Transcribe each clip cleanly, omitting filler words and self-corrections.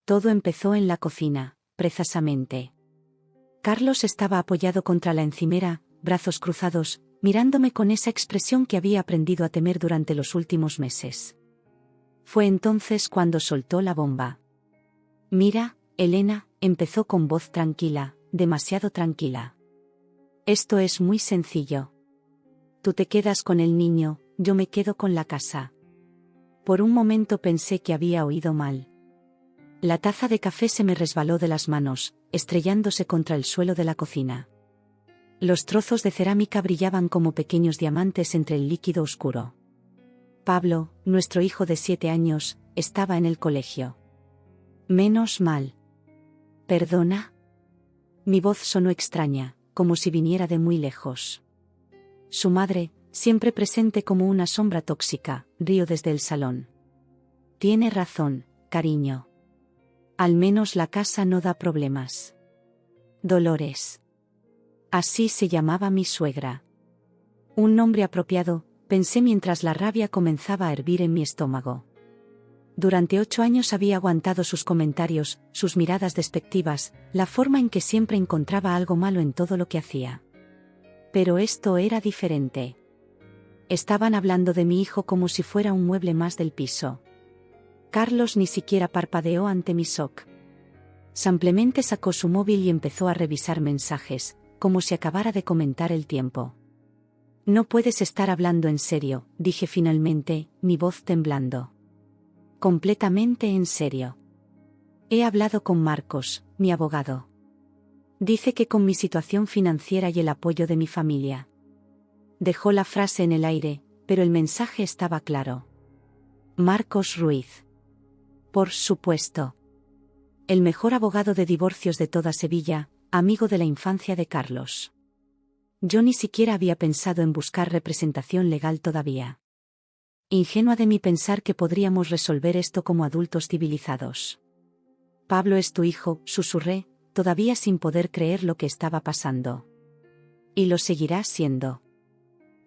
Todo empezó en la cocina, precisamente. Carlos estaba apoyado contra la encimera, brazos cruzados, mirándome con esa expresión que había aprendido a temer durante los últimos meses. Fue entonces cuando soltó la bomba. «Mira, Elena», empezó con voz tranquila, demasiado tranquila. «Esto es muy sencillo. Tú te quedas con el niño, yo me quedo con la casa». Por un momento pensé que había oído mal. La taza de café se me resbaló de las manos, estrellándose contra el suelo de la cocina. Los trozos de cerámica brillaban como pequeños diamantes entre el líquido oscuro. Pablo, nuestro hijo de 7 años, estaba en el colegio. Menos mal. ¿Perdona? Mi voz sonó extraña, como si viniera de muy lejos. Su madre, siempre presente como una sombra tóxica, rió desde el salón. Tiene razón, cariño. Al menos la casa no da problemas. Dolores. Así se llamaba mi suegra. Un nombre apropiado, pensé mientras la rabia comenzaba a hervir en mi estómago. Durante 8 años había aguantado sus comentarios, sus miradas despectivas, la forma en que siempre encontraba algo malo en todo lo que hacía. Pero esto era diferente. Estaban hablando de mi hijo como si fuera un mueble más del piso. Carlos ni siquiera parpadeó ante mi shock. Simplemente sacó su móvil y empezó a revisar mensajes, como si acabara de comentar el tiempo. «No puedes estar hablando en serio», dije finalmente, mi voz temblando. «Completamente en serio. He hablado con Marcos, mi abogado. Dice que con mi situación financiera y el apoyo de mi familia». Dejó la frase en el aire, pero el mensaje estaba claro. Marcos Ruiz. Por supuesto. El mejor abogado de divorcios de toda Sevilla, amigo de la infancia de Carlos. Yo ni siquiera había pensado en buscar representación legal todavía. Ingenua de mí pensar que podríamos resolver esto como adultos civilizados. «Pablo es tu hijo», susurré, todavía sin poder creer lo que estaba pasando. «Y lo seguirá siendo.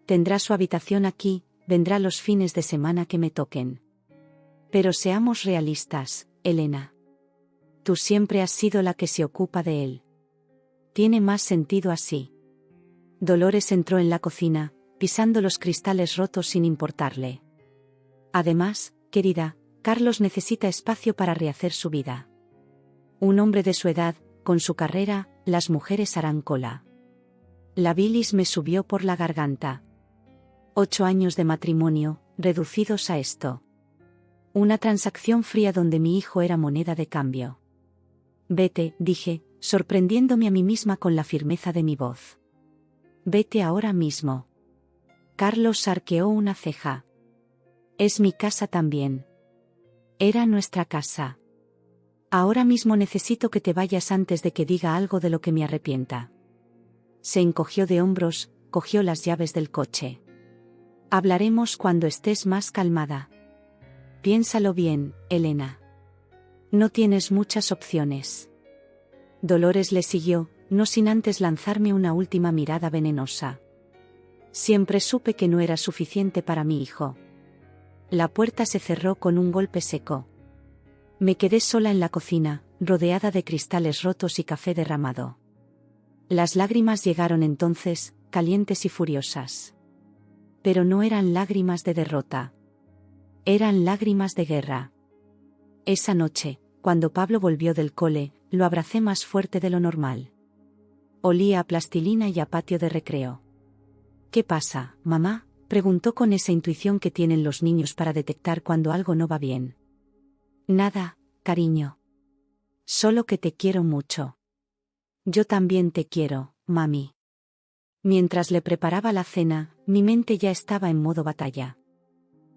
Tendrá su habitación aquí, vendrá los fines de semana que me toquen. Pero seamos realistas, Elena. Tú siempre has sido la que se ocupa de él. Tiene más sentido así». Dolores entró en la cocina, pisando los cristales rotos sin importarle. «Además, querida, Carlos necesita espacio para rehacer su vida. Un hombre de su edad, con su carrera, las mujeres harán cola». La bilis me subió por la garganta. 8 años de matrimonio, reducidos a esto. Una transacción fría donde mi hijo era moneda de cambio. «Vete», dije, sorprendiéndome a mí misma con la firmeza de mi voz. «Vete ahora mismo». Carlos arqueó una ceja. «Es mi casa también». Era nuestra casa. «Ahora mismo necesito que te vayas antes de que diga algo de lo que me arrepienta». Se encogió de hombros, cogió las llaves del coche. «Hablaremos cuando estés más calmada. Piénsalo bien, Elena. No tienes muchas opciones». Dolores le siguió, no sin antes lanzarme una última mirada venenosa. Siempre supe que no era suficiente para mi hijo. La puerta se cerró con un golpe seco. Me quedé sola en la cocina, rodeada de cristales rotos y café derramado. Las lágrimas llegaron entonces, calientes y furiosas. Pero no eran lágrimas de derrota. Eran lágrimas de guerra. Esa noche, cuando Pablo volvió del cole, lo abracé más fuerte de lo normal. Olía a plastilina y a patio de recreo. «¿Qué pasa, mamá?», preguntó con esa intuición que tienen los niños para detectar cuando algo no va bien. «Nada, cariño. Solo que te quiero mucho». «Yo también te quiero, mami». Mientras le preparaba la cena, mi mente ya estaba en modo batalla.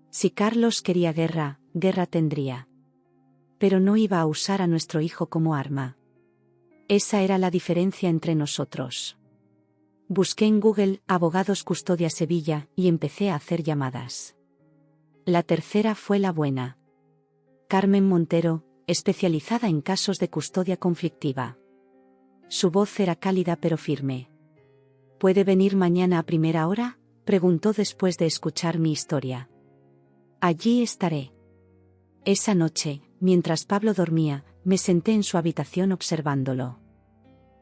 Si Carlos quería guerra, guerra tendría. Pero no iba a usar a nuestro hijo como arma. Esa era la diferencia entre nosotros. Busqué en Google «Abogados Custodia Sevilla» y empecé a hacer llamadas. La tercera fue la buena. Carmen Montero, especializada en casos de custodia conflictiva. Su voz era cálida pero firme. «¿Puede venir mañana a primera hora?», preguntó después de escuchar mi historia. «Allí estaré». Esa noche, mientras Pablo dormía, me senté en su habitación observándolo.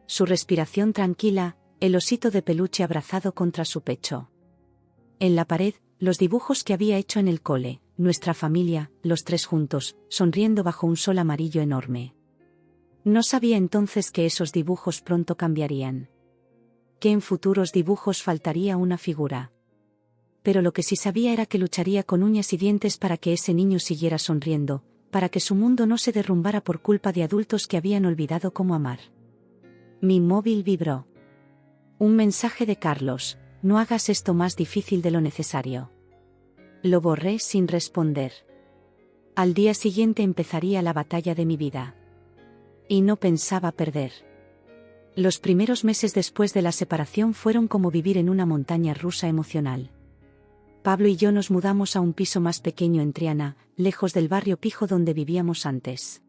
Su respiración tranquila, el osito de peluche abrazado contra su pecho. En la pared, los dibujos que había hecho en el cole, nuestra familia, los tres juntos, sonriendo bajo un sol amarillo enorme. No sabía entonces que esos dibujos pronto cambiarían. Que en futuros dibujos faltaría una figura. Pero lo que sí sabía era que lucharía con uñas y dientes para que ese niño siguiera sonriendo, para que su mundo no se derrumbara por culpa de adultos que habían olvidado cómo amar. Mi móvil vibró. Un mensaje de Carlos: no hagas esto más difícil de lo necesario. Lo borré sin responder. Al día siguiente empezaría la batalla de mi vida. Y no pensaba perder. Los primeros meses después de la separación fueron como vivir en una montaña rusa emocional. Pablo y yo nos mudamos a un piso más pequeño en Triana, lejos del barrio pijo donde vivíamos antes.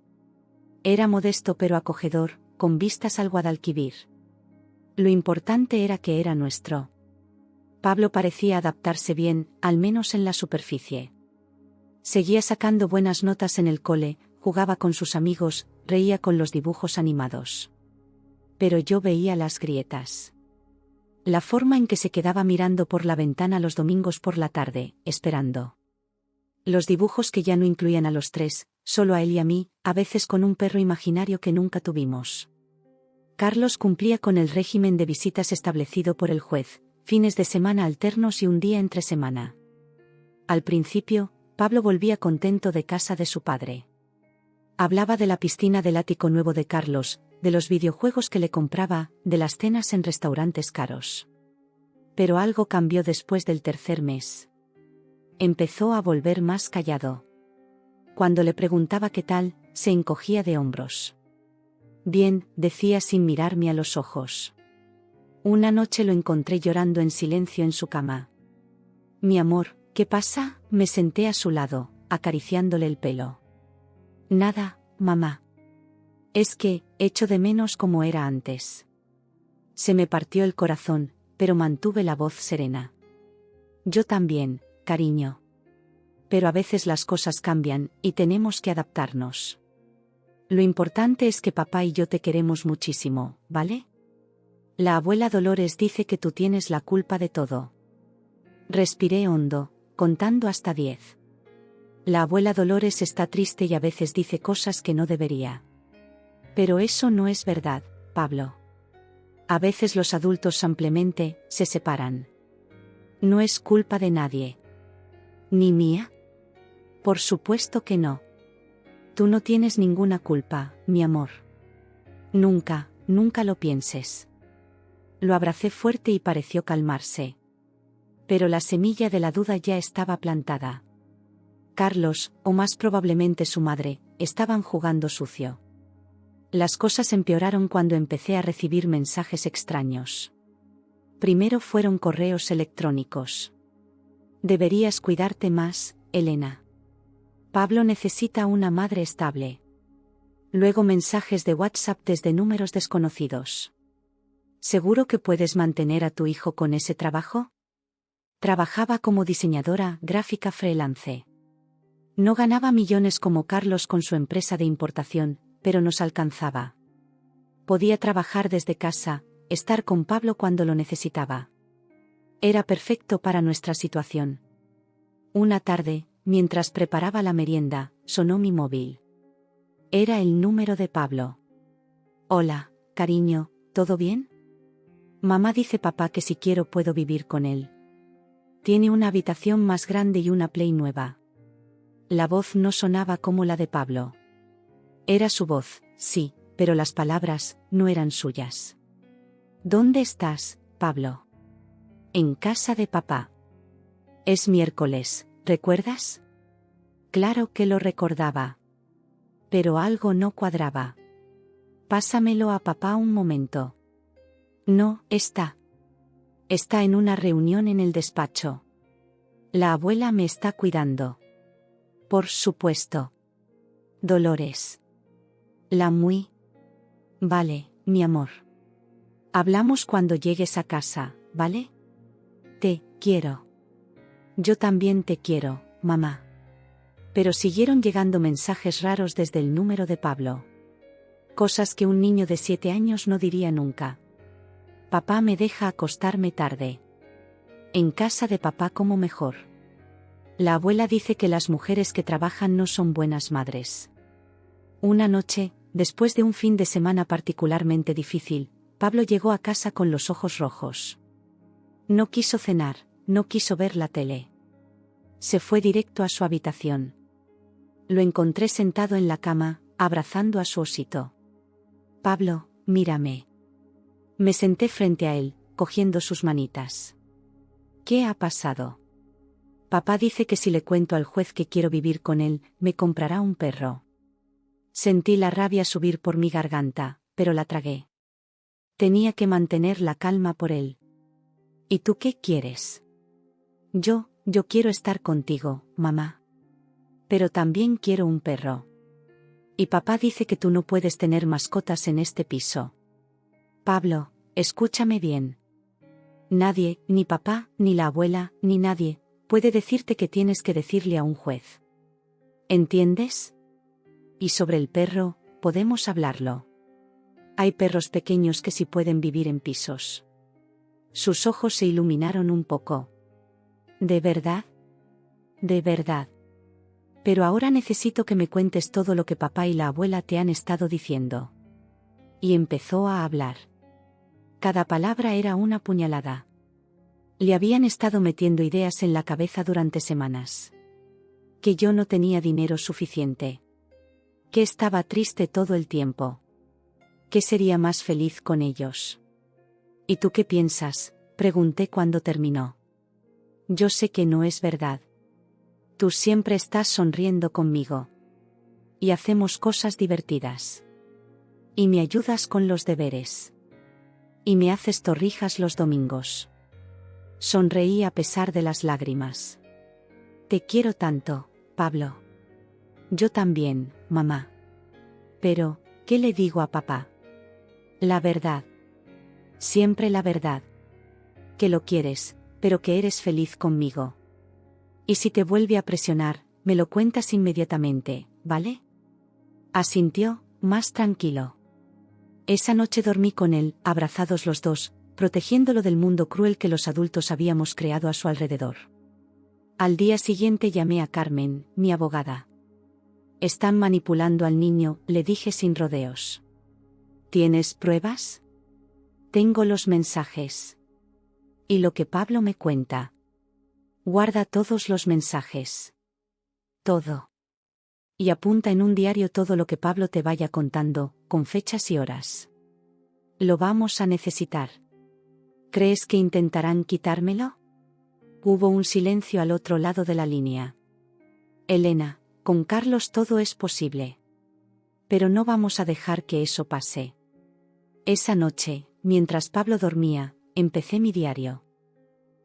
Era modesto pero acogedor, con vistas al Guadalquivir. Lo importante era que era nuestro. Pablo parecía adaptarse bien, al menos en la superficie. Seguía sacando buenas notas en el cole, jugaba con sus amigos, reía con los dibujos animados. Pero yo veía las grietas. La forma en que se quedaba mirando por la ventana los domingos por la tarde, esperando. Los dibujos que ya no incluían a los tres, solo a él y a mí, a veces con un perro imaginario que nunca tuvimos. Carlos cumplía con el régimen de visitas establecido por el juez, fines de semana alternos y un día entre semana. Al principio, Pablo volvía contento de casa de su padre. Hablaba de la piscina del ático nuevo de Carlos, de los videojuegos que le compraba, de las cenas en restaurantes caros. Pero algo cambió después del tercer mes. Empezó a volver más callado. Cuando le preguntaba qué tal, se encogía de hombros. Bien, decía sin mirarme a los ojos. Una noche lo encontré llorando en silencio en su cama. Mi amor, ¿qué pasa? Me senté a su lado, acariciándole el pelo. Nada, mamá. Es que, echo de menos como era antes. Se me partió el corazón, pero mantuve la voz serena. Yo también, cariño. Pero a veces las cosas cambian, y tenemos que adaptarnos. Lo importante es que papá y yo te queremos muchísimo, ¿vale? La abuela Dolores dice que tú tienes la culpa de todo. Respiré hondo, contando hasta 10. La abuela Dolores está triste y a veces dice cosas que no debería. Pero eso no es verdad, Pablo. A veces los adultos simplemente se separan. No es culpa de nadie. ¿Ni mía? Por supuesto que no. Tú no tienes ninguna culpa, mi amor. Nunca, nunca lo pienses. Lo abracé fuerte y pareció calmarse. Pero la semilla de la duda ya estaba plantada. Carlos, o más probablemente su madre, estaban jugando sucio. Las cosas empeoraron cuando empecé a recibir mensajes extraños. Primero fueron correos electrónicos. Deberías cuidarte más, Elena. Pablo necesita una madre estable. Luego mensajes de WhatsApp desde números desconocidos. ¿Seguro que puedes mantener a tu hijo con ese trabajo? Trabajaba como diseñadora gráfica freelance. No ganaba millones como Carlos con su empresa de importación, pero nos alcanzaba. Podía trabajar desde casa, estar con Pablo cuando lo necesitaba. Era perfecto para nuestra situación. Una tarde, mientras preparaba la merienda, sonó mi móvil. Era el número de Pablo. Hola, cariño, ¿todo bien? Mamá dice papá que si quiero puedo vivir con él. Tiene una habitación más grande y una Play nueva. La voz no sonaba como la de Pablo. Era su voz, sí, pero las palabras no eran suyas. ¿Dónde estás, Pablo? En casa de papá. Es miércoles, ¿recuerdas? Claro que lo recordaba. Pero algo no cuadraba. Pásamelo a papá un momento. No, está. Está en una reunión en el despacho. La abuela me está cuidando. Por supuesto. Dolores. La muy. Vale, mi amor. Hablamos cuando llegues a casa, ¿vale? Te quiero. Yo también te quiero, mamá. Pero siguieron llegando mensajes raros desde el número de Pablo. Cosas que un niño de 7 años no diría nunca. Papá me deja acostarme tarde. En casa de papá como mejor. La abuela dice que las mujeres que trabajan no son buenas madres. Una noche, después de un fin de semana particularmente difícil, Pablo llegó a casa con los ojos rojos. No quiso cenar, no quiso ver la tele. Se fue directo a su habitación. Lo encontré sentado en la cama, abrazando a su osito. Pablo, mírame. Me senté frente a él, cogiendo sus manitas. ¿Qué ha pasado? Papá dice que si le cuento al juez que quiero vivir con él, me comprará un perro. Sentí la rabia subir por mi garganta, pero la tragué. Tenía que mantener la calma por él. ¿Y tú qué quieres? Yo quiero estar contigo, mamá. Pero también quiero un perro. Y papá dice que tú no puedes tener mascotas en este piso. Pablo, escúchame bien. Nadie, ni papá, ni la abuela, ni nadie, puede decirte que tienes que decirle a un juez. ¿Entiendes? Y sobre el perro, podemos hablarlo. Hay perros pequeños que sí pueden vivir en pisos. Sus ojos se iluminaron un poco. ¿De verdad? De verdad. Pero ahora necesito que me cuentes todo lo que papá y la abuela te han estado diciendo. Y empezó a hablar. Cada palabra era una puñalada. Le habían estado metiendo ideas en la cabeza durante semanas. Que yo no tenía dinero suficiente. Que estaba triste todo el tiempo. Que sería más feliz con ellos. ¿Y tú qué piensas?, pregunté cuando terminó. Yo sé que no es verdad. Tú siempre estás sonriendo conmigo. Y hacemos cosas divertidas. Y me ayudas con los deberes. Y me haces torrijas los domingos. Sonreí a pesar de las lágrimas. Te quiero tanto, Pablo. Yo también, mamá. Pero, ¿qué le digo a papá? La verdad. Siempre la verdad. Que lo quieres, pero que eres feliz conmigo. Y si te vuelve a presionar, me lo cuentas inmediatamente, ¿vale? Asintió, más tranquilo. Esa noche dormí con él, abrazados los dos, protegiéndolo del mundo cruel que los adultos habíamos creado a su alrededor. Al día siguiente llamé a Carmen, mi abogada. Están manipulando al niño, le dije sin rodeos. ¿Tienes pruebas? Tengo los mensajes. Y lo que Pablo me cuenta. Guarda todos los mensajes. Todo. Y apunta en un diario todo lo que Pablo te vaya contando, con fechas y horas. Lo vamos a necesitar. ¿Crees que intentarán quitármelo? Hubo un silencio al otro lado de la línea. Elena, con Carlos todo es posible. Pero no vamos a dejar que eso pase. Esa noche, mientras Pablo dormía, empecé mi diario.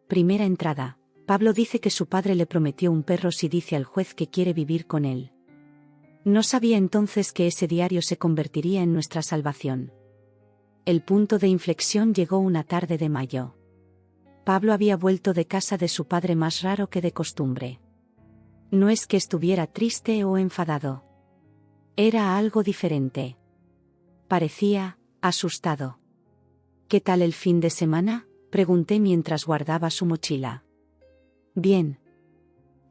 Primera entrada. Pablo dice que su padre le prometió un perro si dice al juez que quiere vivir con él. No sabía entonces que ese diario se convertiría en nuestra salvación. El punto de inflexión llegó una tarde de mayo. Pablo había vuelto de casa de su padre más raro que de costumbre. No es que estuviera triste o enfadado. Era algo diferente. Parecía asustado. ¿Qué tal el fin de semana?, pregunté mientras guardaba su mochila. Bien.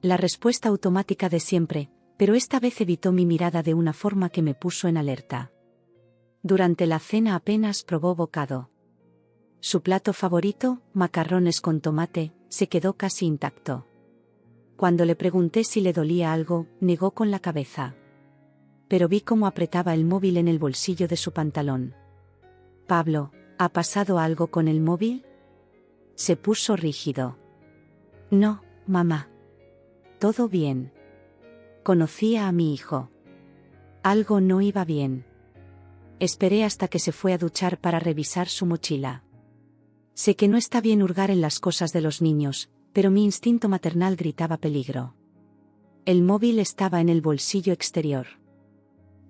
La respuesta automática de siempre, pero esta vez evitó mi mirada de una forma que me puso en alerta. Durante la cena apenas probó bocado. Su plato favorito, macarrones con tomate, se quedó casi intacto. Cuando le pregunté si le dolía algo, negó con la cabeza. Pero vi cómo apretaba el móvil en el bolsillo de su pantalón. Pablo, ¿ha pasado algo con el móvil? Se puso rígido. No, mamá. Todo bien. Conocía a mi hijo. Algo no iba bien. Esperé hasta que se fue a duchar para revisar su mochila. Sé que no está bien hurgar en las cosas de los niños, pero mi instinto maternal gritaba peligro. El móvil estaba en el bolsillo exterior.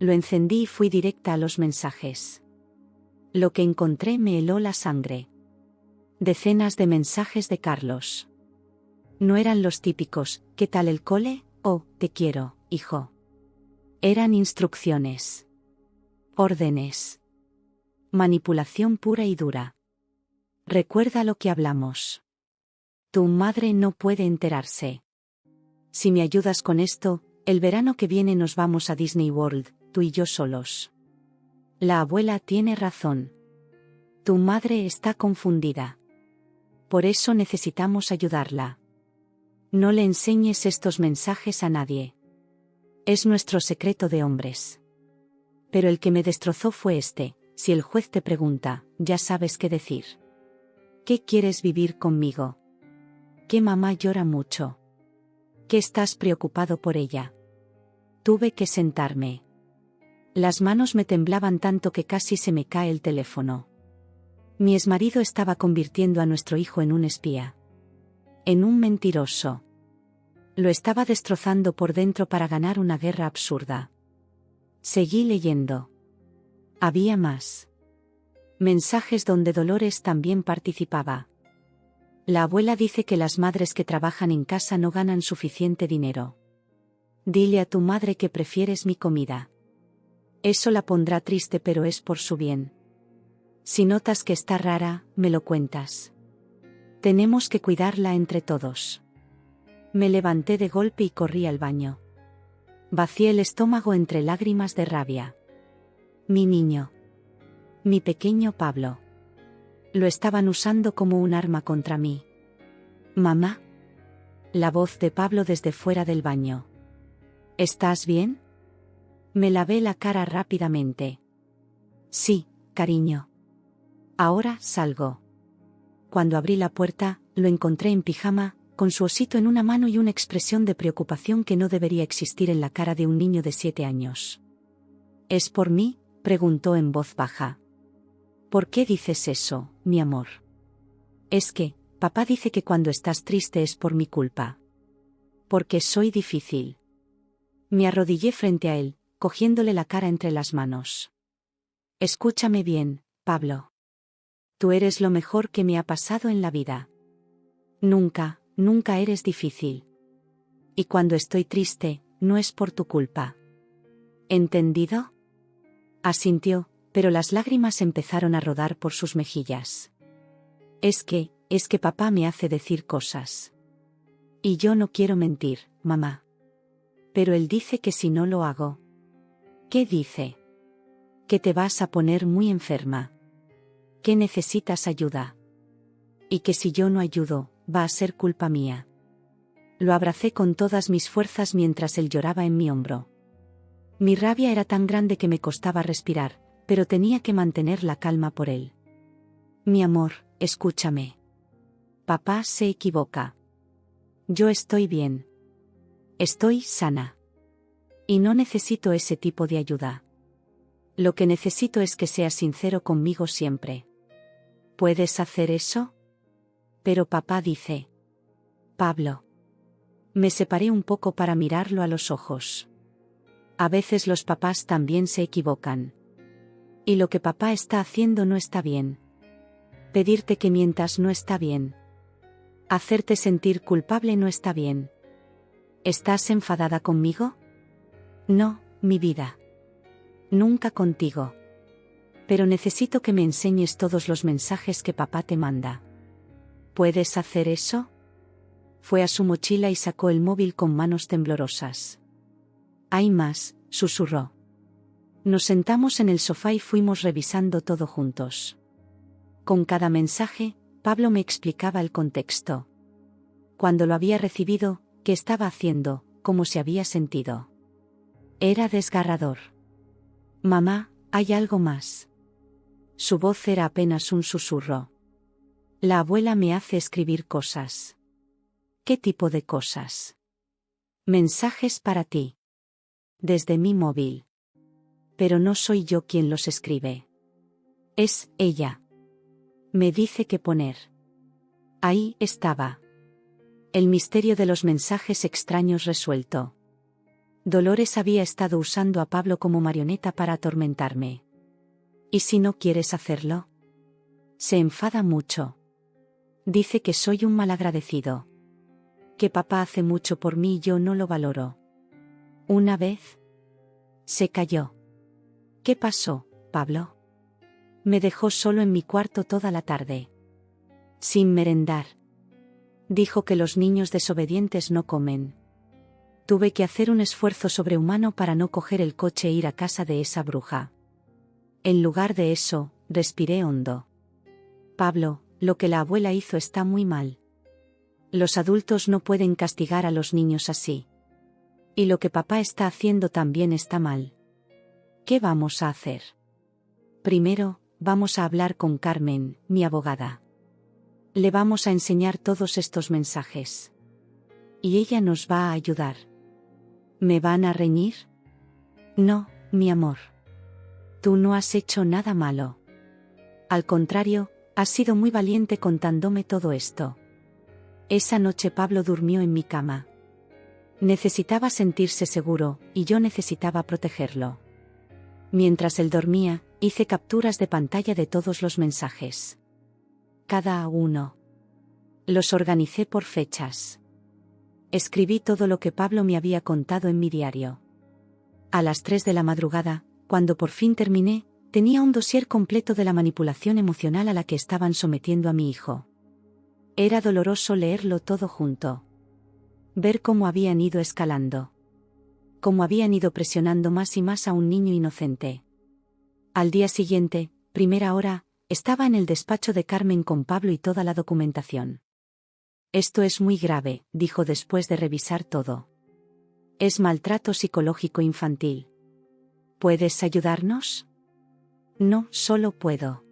Lo encendí y fui directa a los mensajes. Lo que encontré me heló la sangre. Decenas de mensajes de Carlos. No eran los típicos, ¿qué tal el cole?, o, te quiero, hijo. Eran instrucciones. Órdenes. Manipulación pura y dura. Recuerda lo que hablamos. Tu madre no puede enterarse. Si me ayudas con esto, el verano que viene nos vamos a Disney World, tú y yo solos. La abuela tiene razón. Tu madre está confundida. Por eso necesitamos ayudarla. No le enseñes estos mensajes a nadie. Es nuestro secreto de hombres. Pero el que me destrozó fue este: si el juez te pregunta, ya sabes qué decir. ¿Qué quieres vivir conmigo? Que mamá llora mucho. ¿Qué estás preocupado por ella? Tuve que sentarme. Las manos me temblaban tanto que casi se me cae el teléfono. Mi exmarido estaba convirtiendo a nuestro hijo en un espía. En un mentiroso. Lo estaba destrozando por dentro para ganar una guerra absurda. Seguí leyendo. Había más. Mensajes donde Dolores también participaba. La abuela dice que las madres que trabajan en casa no ganan suficiente dinero. Dile a tu madre que prefieres mi comida. Eso la pondrá triste, pero es por su bien. Si notas que está rara, me lo cuentas. Tenemos que cuidarla entre todos. Me levanté de golpe y corrí al baño. Vacié el estómago entre lágrimas de rabia. Mi niño. Mi pequeño Pablo. Lo estaban usando como un arma contra mí. Mamá. La voz de Pablo desde fuera del baño. ¿Estás bien? Me lavé la cara rápidamente. Sí, cariño. Ahora salgo. Cuando abrí la puerta, lo encontré en pijama, con su osito en una mano y una expresión de preocupación que no debería existir en la cara de un niño de 7 años. ¿Es por mí?, preguntó en voz baja. ¿Por qué dices eso, mi amor? Es que, papá dice que cuando estás triste es por mi culpa. Porque soy difícil. Me arrodillé frente a él, cogiéndole la cara entre las manos. Escúchame bien, Pablo. Tú eres lo mejor que me ha pasado en la vida. Nunca, nunca eres difícil. Y cuando estoy triste, no es por tu culpa. ¿Entendido? Asintió, pero las lágrimas empezaron a rodar por sus mejillas. Es que papá me hace decir cosas. Y yo no quiero mentir, mamá. Pero él dice que si no lo hago. ¿Qué dice? Que te vas a poner muy enferma. Que necesitas ayuda. Y que si yo no ayudo, va a ser culpa mía. Lo abracé con todas mis fuerzas mientras él lloraba en mi hombro. Mi rabia era tan grande que me costaba respirar, pero tenía que mantener la calma por él. Mi amor, escúchame. Papá se equivoca. Yo estoy bien. Estoy sana. Y no necesito ese tipo de ayuda. Lo que necesito es que seas sincero conmigo siempre. ¿Puedes hacer eso? Pero papá dice. Pablo. Me separé un poco para mirarlo a los ojos. A veces los papás también se equivocan. Y lo que papá está haciendo no está bien. Pedirte que mientas no está bien. Hacerte sentir culpable no está bien. ¿Estás enfadada conmigo? No, mi vida. Nunca contigo. Pero necesito que me enseñes todos los mensajes que papá te manda. ¿Puedes hacer eso? Fue a su mochila y sacó el móvil con manos temblorosas. Hay más, susurró. Nos sentamos en el sofá y fuimos revisando todo juntos. Con cada mensaje, Pablo me explicaba el contexto. Cuando lo había recibido, qué estaba haciendo, cómo se había sentido. Era desgarrador. Mamá, hay algo más. Su voz era apenas un susurro. La abuela me hace escribir cosas. ¿Qué tipo de cosas? Mensajes para ti. Desde mi móvil. Pero no soy yo quien los escribe. Es ella. Me dice qué poner. Ahí estaba. El misterio de los mensajes extraños resuelto. Dolores había estado usando a Pablo como marioneta para atormentarme. ¿Y si no quieres hacerlo? Se enfada mucho. Dice que soy un malagradecido. Que papá hace mucho por mí y yo no lo valoro. Una vez. Se calló. ¿Qué pasó, Pablo? Me dejó solo en mi cuarto toda la tarde. Sin merendar. Dijo que los niños desobedientes no comen. Tuve que hacer un esfuerzo sobrehumano para no coger el coche e ir a casa de esa bruja. En lugar de eso, respiré hondo. Pablo, lo que la abuela hizo está muy mal. Los adultos no pueden castigar a los niños así. Y lo que papá está haciendo también está mal. ¿Qué vamos a hacer? Primero, vamos a hablar con Carmen, mi abogada. Le vamos a enseñar todos estos mensajes. Y ella nos va a ayudar. ¿Me van a reñir? No, mi amor. Tú no has hecho nada malo. Al contrario, has sido muy valiente contándome todo esto. Esa noche Pablo durmió en mi cama. Necesitaba sentirse seguro, y yo necesitaba protegerlo. Mientras él dormía, hice capturas de pantalla de todos los mensajes. Cada uno. Los organicé por fechas. Escribí todo lo que Pablo me había contado en mi diario. A las 3 de la madrugada, cuando por fin terminé, tenía un dossier completo de la manipulación emocional a la que estaban sometiendo a mi hijo. Era doloroso leerlo todo junto. Ver cómo habían ido escalando. Cómo habían ido presionando más y más a un niño inocente. Al día siguiente, primera hora, estaba en el despacho de Carmen con Pablo y toda la documentación. Esto es muy grave, dijo después de revisar todo. Es maltrato psicológico infantil. ¿Puedes ayudarnos? No, solo puedo.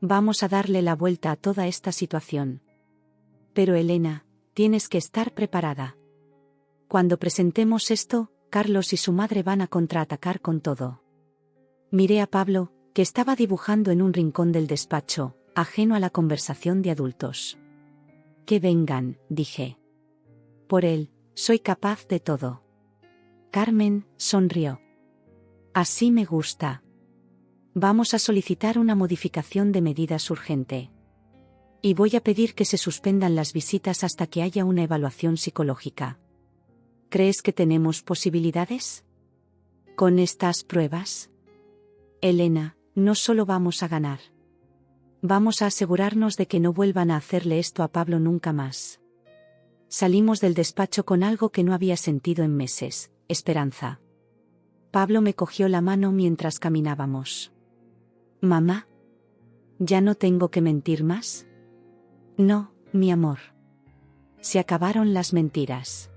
Vamos a darle la vuelta a toda esta situación. Pero Elena, tienes que estar preparada. Cuando presentemos esto, Carlos y su madre van a contraatacar con todo. Miré a Pablo, que estaba dibujando en un rincón del despacho, ajeno a la conversación de adultos. Que vengan, dije. Por él, soy capaz de todo. Carmen sonrió. Así me gusta. Vamos a solicitar una modificación de medidas urgente. Y voy a pedir que se suspendan las visitas hasta que haya una evaluación psicológica. ¿Crees que tenemos posibilidades? ¿Con estas pruebas? Elena, no solo vamos a ganar. Vamos a asegurarnos de que no vuelvan a hacerle esto a Pablo nunca más. Salimos del despacho con algo que no había sentido en meses, esperanza. Pablo me cogió la mano mientras caminábamos. ¿Mamá? ¿Ya no tengo que mentir más? No, mi amor. Se acabaron las mentiras.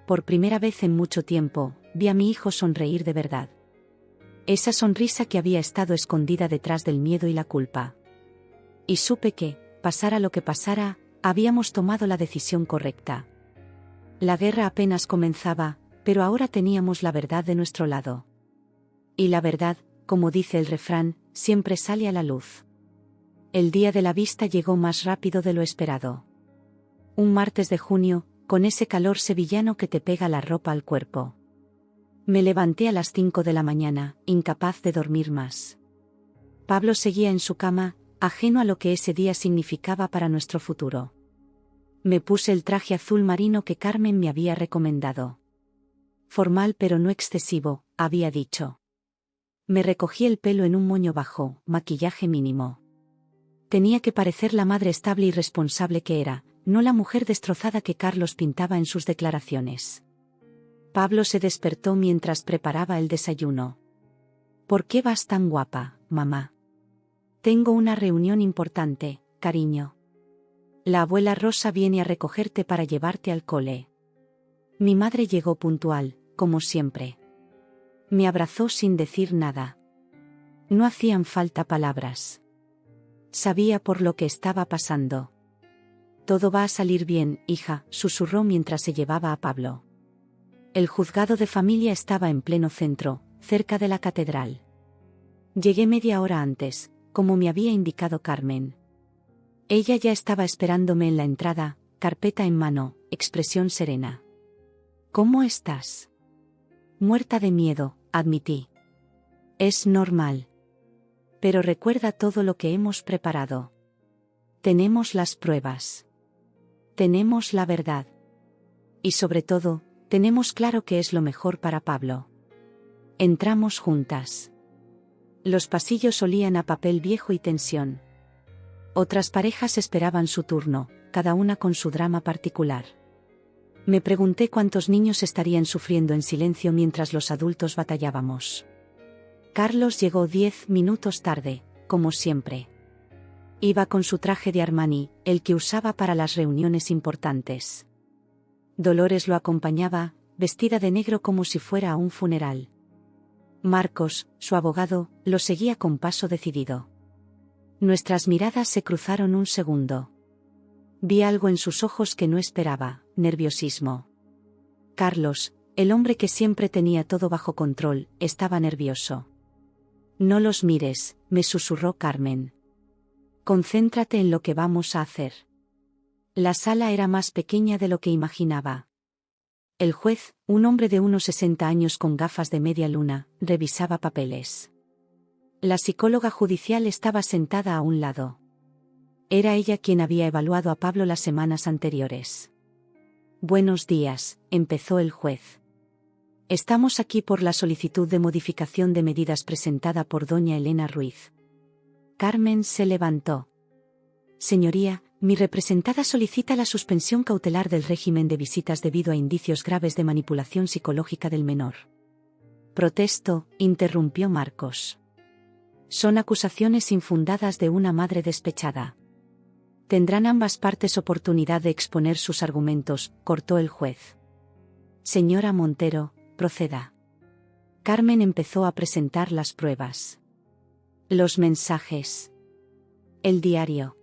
Por primera vez en mucho tiempo, vi a mi hijo sonreír de verdad. Esa sonrisa que había estado escondida detrás del miedo y la culpa. Y supe que, pasara lo que pasara, habíamos tomado la decisión correcta. La guerra apenas comenzaba, pero ahora teníamos la verdad de nuestro lado. Y la verdad, como dice el refrán, siempre sale a la luz. El día de la vista llegó más rápido de lo esperado. Un martes de junio, con ese calor sevillano que te pega la ropa al cuerpo. Me levanté a las 5 de la mañana, incapaz de dormir más. Pablo seguía en su cama, ajeno a lo que ese día significaba para nuestro futuro. Me puse el traje azul marino que Carmen me había recomendado. Formal pero no excesivo, había dicho. Me recogí el pelo en un moño bajo, maquillaje mínimo. Tenía que parecer la madre estable y responsable que era, no la mujer destrozada que Carlos pintaba en sus declaraciones. Pablo se despertó mientras preparaba el desayuno. ¿Por qué vas tan guapa, mamá? Tengo una reunión importante, cariño. La abuela Rosa viene a recogerte para llevarte al cole. Mi madre llegó puntual, como siempre. Me abrazó sin decir nada. No hacían falta palabras. Sabía por lo que estaba pasando. Todo va a salir bien, hija, susurró mientras se llevaba a Pablo. El juzgado de familia estaba en pleno centro, cerca de la catedral. Llegué media hora antes, como me había indicado Carmen. Ella ya estaba esperándome en la entrada, carpeta en mano, expresión serena. ¿Cómo estás? Muerta de miedo, admití. Es normal. Pero recuerda todo lo que hemos preparado. Tenemos las pruebas. Tenemos la verdad. Y sobre todo, tenemos claro qué es lo mejor para Pablo. Entramos juntas. Los pasillos olían a papel viejo y tensión. Otras parejas esperaban su turno, cada una con su drama particular. Me pregunté cuántos niños estarían sufriendo en silencio mientras los adultos batallábamos. Carlos llegó 10 minutos tarde, como siempre. Iba con su traje de Armani, el que usaba para las reuniones importantes. Dolores lo acompañaba, vestida de negro como si fuera a un funeral. Marcos, su abogado, lo seguía con paso decidido. Nuestras miradas se cruzaron un segundo. Vi algo en sus ojos que no esperaba, nerviosismo. Carlos, el hombre que siempre tenía todo bajo control, estaba nervioso. No los mires, me susurró Carmen. Concéntrate en lo que vamos a hacer. La sala era más pequeña de lo que imaginaba. El juez, un hombre de unos 60 años con gafas de media luna, revisaba papeles. La psicóloga judicial estaba sentada a un lado. Era ella quien había evaluado a Pablo las semanas anteriores. Buenos días, empezó el juez. Estamos aquí por la solicitud de modificación de medidas presentada por doña Elena Ruiz. Carmen se levantó. Señoría, mi representada solicita la suspensión cautelar del régimen de visitas debido a indicios graves de manipulación psicológica del menor. Protesto, interrumpió Marcos. Son acusaciones infundadas de una madre despechada. Tendrán ambas partes oportunidad de exponer sus argumentos, cortó el juez. Señora Montero, proceda. Carmen empezó a presentar las pruebas. Los mensajes. El diario.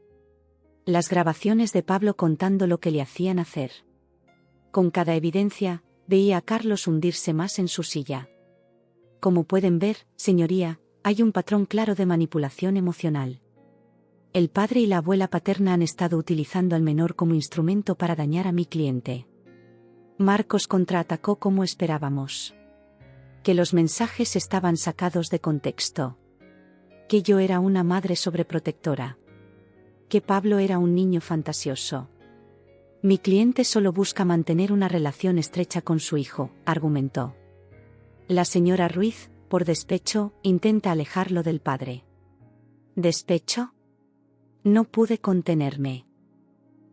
Las grabaciones de Pablo contando lo que le hacían hacer. Con cada evidencia, veía a Carlos hundirse más en su silla. Como pueden ver, señoría, hay un patrón claro de manipulación emocional. El padre y la abuela paterna han estado utilizando al menor como instrumento para dañar a mi cliente. Marcos contraatacó como esperábamos. Que los mensajes estaban sacados de contexto. Que yo era una madre sobreprotectora. Que Pablo era un niño fantasioso. Mi cliente solo busca mantener una relación estrecha con su hijo, argumentó. La señora Ruiz, por despecho, intenta alejarlo del padre. ¿Despecho? No pude contenerme.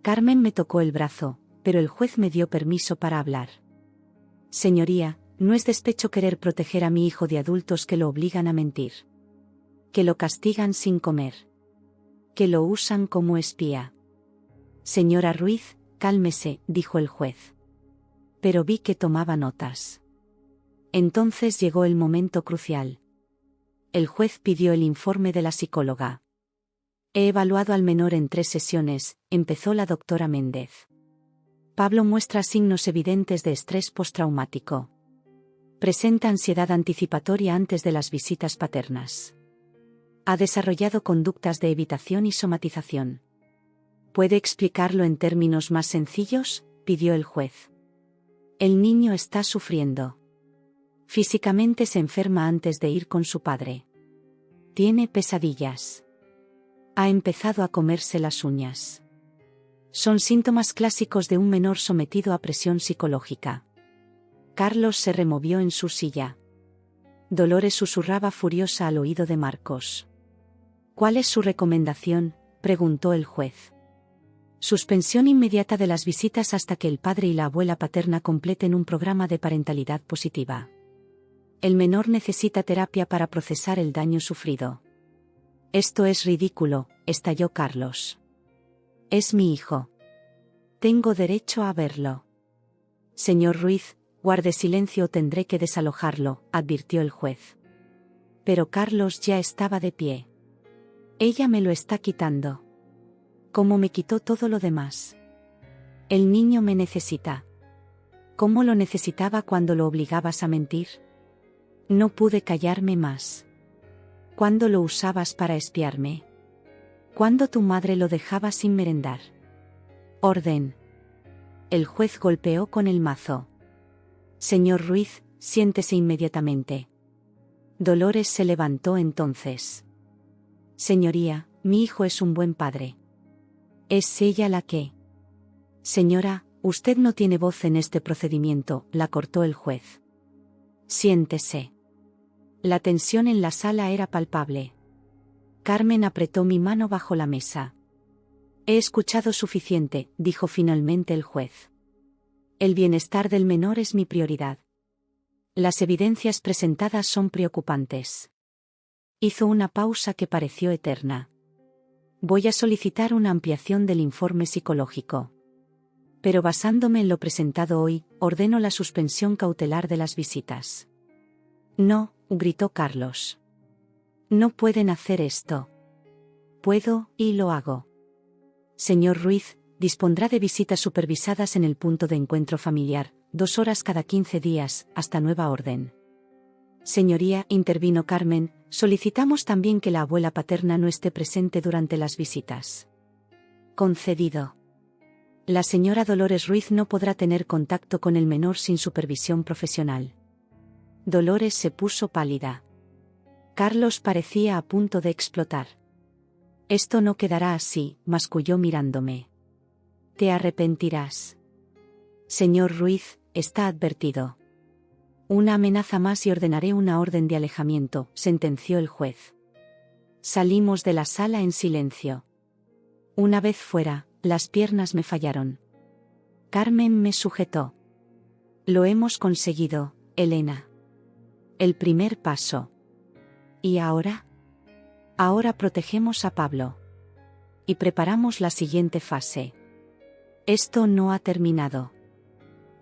Carmen me tocó el brazo, pero el juez me dio permiso para hablar. Señoría, no es despecho querer proteger a mi hijo de adultos que lo obligan a mentir. Que lo castigan sin comer. Que lo usan como espía. Señora Ruiz, cálmese, dijo el juez. Pero vi que tomaba notas. Entonces llegó el momento crucial. El juez pidió el informe de la psicóloga. He evaluado al menor en 3 sesiones, empezó la doctora Méndez. Pablo muestra signos evidentes de estrés postraumático. Presenta ansiedad anticipatoria antes de las visitas paternas. Ha desarrollado conductas de evitación y somatización. ¿Puede explicarlo en términos más sencillos?, pidió el juez. El niño está sufriendo. Físicamente se enferma antes de ir con su padre. Tiene pesadillas. Ha empezado a comerse las uñas. Son síntomas clásicos de un menor sometido a presión psicológica. Carlos se removió en su silla. Dolores susurraba furiosa al oído de Marcos. ¿Cuál es su recomendación?, preguntó el juez. Suspensión inmediata de las visitas hasta que el padre y la abuela paterna completen un programa de parentalidad positiva. El menor necesita terapia para procesar el daño sufrido. Esto es ridículo, estalló Carlos. Es mi hijo. Tengo derecho a verlo. Señor Ruiz, guarde silencio o tendré que desalojarlo, advirtió el juez. Pero Carlos ya estaba de pie. Ella me lo está quitando. ¿Cómo me quitó todo lo demás? El niño me necesita. ¿Cómo lo necesitaba cuando lo obligabas a mentir? No pude callarme más. ¿Cuándo lo usabas para espiarme? ¿Cuándo tu madre lo dejaba sin merendar? Orden. El juez golpeó con el mazo. Señor Ruiz, siéntese inmediatamente. Dolores se levantó entonces. Señoría, mi hijo es un buen padre. ¿Es ella la que? Señora, usted no tiene voz en este procedimiento, la cortó el juez. Siéntese. La tensión en la sala era palpable. Carmen apretó mi mano bajo la mesa. He escuchado suficiente, dijo finalmente el juez. El bienestar del menor es mi prioridad. Las evidencias presentadas son preocupantes. Hizo una pausa que pareció eterna. Voy a solicitar una ampliación del informe psicológico. Pero basándome en lo presentado hoy, ordeno la suspensión cautelar de las visitas. No, gritó Carlos. No pueden hacer esto. Puedo, y lo hago. Señor Ruiz, dispondrá de visitas supervisadas en el punto de encuentro familiar, 2 horas cada 15 días, hasta nueva orden. Señoría, intervino Carmen, solicitamos también que la abuela paterna no esté presente durante las visitas. Concedido. La señora Dolores Ruiz no podrá tener contacto con el menor sin supervisión profesional. Dolores se puso pálida. Carlos parecía a punto de explotar. Esto no quedará así, masculló mirándome. Te arrepentirás. Señor Ruiz, está advertido. Una amenaza más y ordenaré una orden de alejamiento, sentenció el juez. Salimos de la sala en silencio. Una vez fuera, las piernas me fallaron. Carmen me sujetó. Lo hemos conseguido, Elena. El primer paso. ¿Y ahora? Ahora protegemos a Pablo. Y preparamos la siguiente fase. Esto no ha terminado.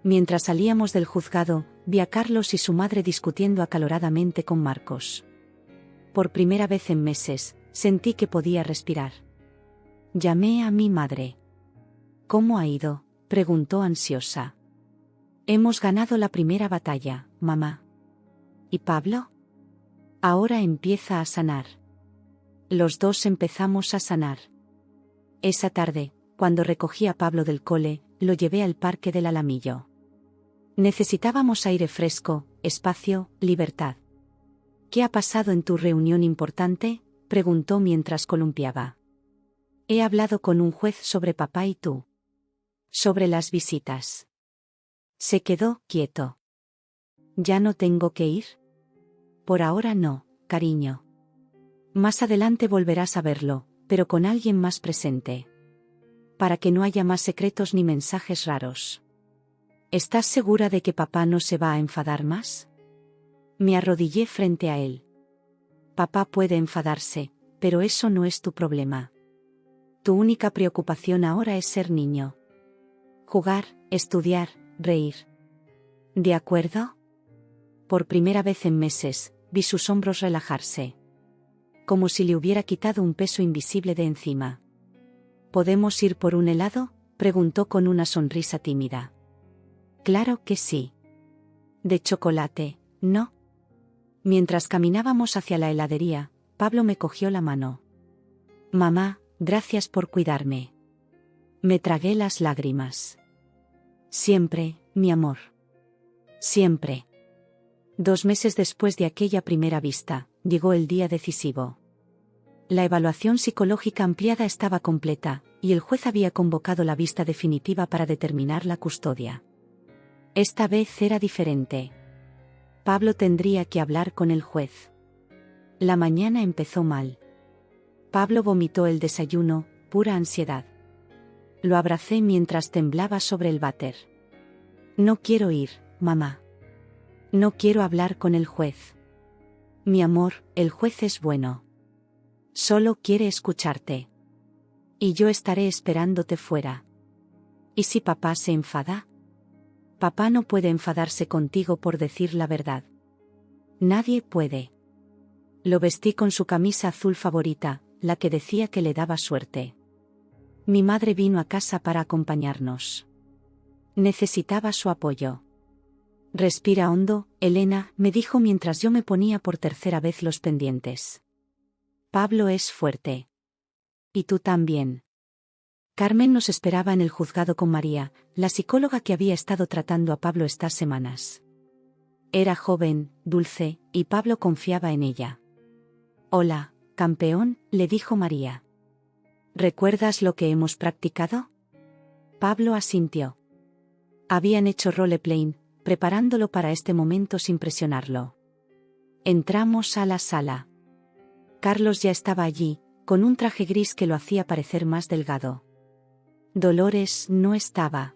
Mientras salíamos del juzgado, vi a Carlos y su madre discutiendo acaloradamente con Marcos. Por primera vez en meses, sentí que podía respirar. Llamé a mi madre. ¿Cómo ha ido?, preguntó ansiosa. Hemos ganado la primera batalla, mamá. ¿Y Pablo? Ahora empieza a sanar. Los dos empezamos a sanar. Esa tarde, cuando recogí a Pablo del cole, lo llevé al parque del Alamillo. Necesitábamos aire fresco, espacio, libertad. ¿Qué ha pasado en tu reunión importante?, preguntó mientras columpiaba. He hablado con un juez sobre papá y tú. Sobre las visitas. Se quedó quieto. ¿Ya no tengo que ir? Por ahora no, cariño. Más adelante volverás a verlo, pero con alguien más presente. Para que no haya más secretos ni mensajes raros. ¿Estás segura de que papá no se va a enfadar más? Me arrodillé frente a él. Papá puede enfadarse, pero eso no es tu problema. Tu única preocupación ahora es ser niño. Jugar, estudiar, reír. ¿De acuerdo? Por primera vez en meses, vi sus hombros relajarse. Como si le hubiera quitado un peso invisible de encima. ¿Podemos ir por un helado?, preguntó con una sonrisa tímida. Claro que sí. De chocolate, ¿no? Mientras caminábamos hacia la heladería, Pablo me cogió la mano. Mamá, gracias por cuidarme. Me tragué las lágrimas. Siempre, mi amor. Siempre. 2 meses después de aquella primera vista, llegó el día decisivo. La evaluación psicológica ampliada estaba completa, y el juez había convocado la vista definitiva para determinar la custodia. Esta vez era diferente. Pablo tendría que hablar con el juez. La mañana empezó mal. Pablo vomitó el desayuno, pura ansiedad. Lo abracé mientras temblaba sobre el váter. No quiero ir, mamá. No quiero hablar con el juez. Mi amor, el juez es bueno. Solo quiere escucharte. Y yo estaré esperándote fuera. ¿Y si papá se enfada? Papá no puede enfadarse contigo por decir la verdad. Nadie puede. Lo vestí con su camisa azul favorita, la que decía que le daba suerte. Mi madre vino a casa para acompañarnos. Necesitaba su apoyo. Respira hondo, Elena, me dijo mientras yo me ponía por tercera vez los pendientes. Pablo es fuerte. Y tú también. Carmen nos esperaba en el juzgado con María, la psicóloga que había estado tratando a Pablo estas semanas. Era joven, dulce, y Pablo confiaba en ella. Hola, campeón, le dijo María. ¿Recuerdas lo que hemos practicado? Pablo asintió. Habían hecho roleplaying, preparándolo para este momento sin presionarlo. Entramos a la sala. Carlos ya estaba allí, con un traje gris que lo hacía parecer más delgado. Dolores no estaba.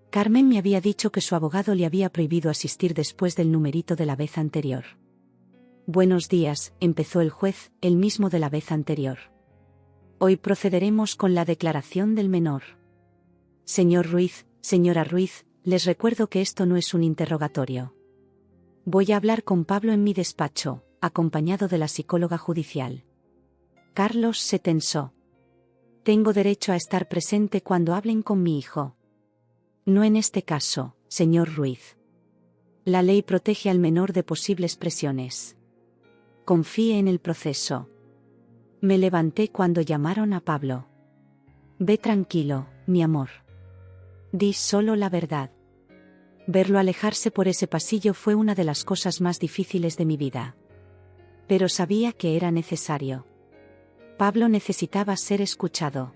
Carmen me había dicho que su abogado le había prohibido asistir después del numerito de la vez anterior. Buenos días, empezó el juez, el mismo de la vez anterior. Hoy procederemos con la declaración del menor. Señor Ruiz, señora Ruiz, les recuerdo que esto no es un interrogatorio. Voy a hablar con Pablo en mi despacho, acompañado de la psicóloga judicial. Carlos se tensó. Tengo derecho a estar presente cuando hablen con mi hijo. No en este caso, señor Ruiz. La ley protege al menor de posibles presiones. Confíe en el proceso. Me levanté cuando llamaron a Pablo. Ve tranquilo, mi amor. Di solo la verdad. Verlo alejarse por ese pasillo fue una de las cosas más difíciles de mi vida. Pero sabía que era necesario. Pablo necesitaba ser escuchado.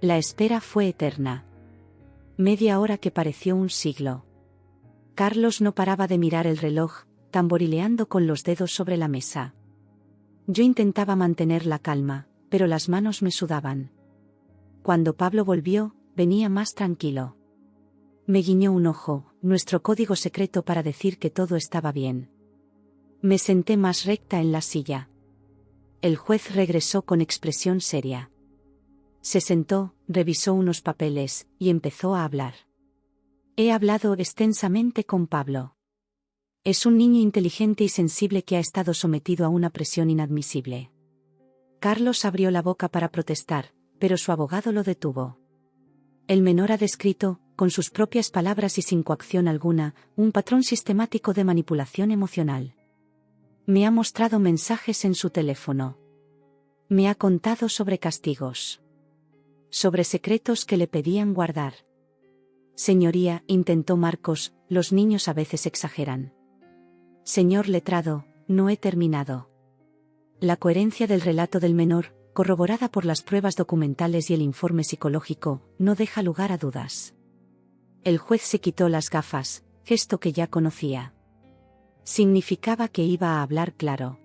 La espera fue eterna. Media hora que pareció un siglo. Carlos no paraba de mirar el reloj, tamborileando con los dedos sobre la mesa. Yo intentaba mantener la calma, pero las manos me sudaban. Cuando Pablo volvió, venía más tranquilo. Me guiñó un ojo, nuestro código secreto para decir que todo estaba bien. Me senté más recta en la silla. El juez regresó con expresión seria. Se sentó, revisó unos papeles, y empezó a hablar. He hablado extensamente con Pablo. Es un niño inteligente y sensible que ha estado sometido a una presión inadmisible. Carlos abrió la boca para protestar, pero su abogado lo detuvo. El menor ha descrito, con sus propias palabras y sin coacción alguna, un patrón sistemático de manipulación emocional. Me ha mostrado mensajes en su teléfono. Me ha contado sobre castigos. Sobre secretos que le pedían guardar. Señoría, intentó Marcos, los niños a veces exageran. Señor letrado, no he terminado. La coherencia del relato del menor, corroborada por las pruebas documentales y el informe psicológico, no deja lugar a dudas. El juez se quitó las gafas, gesto que ya conocía. Significaba que iba a hablar claro.